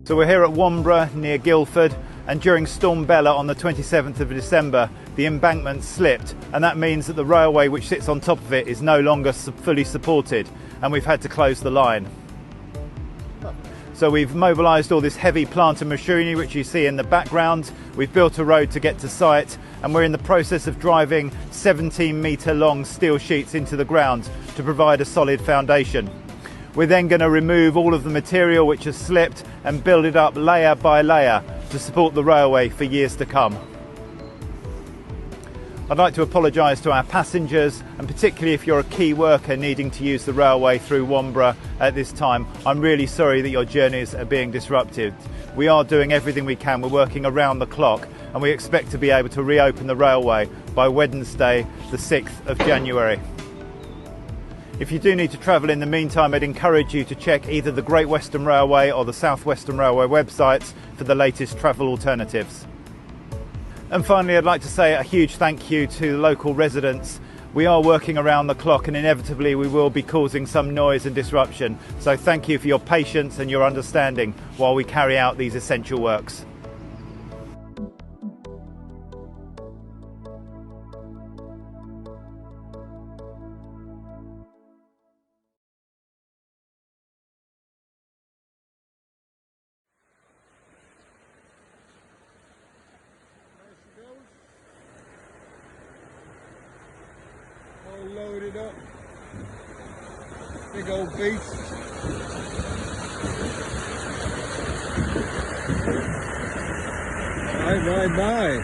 So we're here at Wanborough near Guildford, and during Storm Bella on the 27th of December the embankment slipped, and that means that the railway which sits on top of it is no longer fully supported, and we've had to close the line. So we've mobilised all this heavy plant and machinery which you see in the background. We've built a road to get to site, and we're in the process of driving 17-metre long steel sheets into the ground to provide a solid foundation. We're then going to remove all of the material which has slipped and build it up layer by layer to support the railway for years to come. I'd like to apologise to our passengers, and particularly if you're a key worker needing to use the railway through Wanborough at this time. I'm really sorry that your journeys are being disrupted. We are doing everything we can. We're working around the clock, and we expect to be able to reopen the railway by Wednesday the 6th of January. If you do need to travel in the meantime, I'd encourage you to check either the Great Western Railway or the South Western Railway websites for the latest travel alternatives. And finally, I'd like to say a huge thank you to the local residents. We are working around the clock, and inevitably we will be causing some noise and disruption. So thank you for your patience and your understanding while we carry out these essential works. All loaded up. Big old beast. Bye, bye, bye.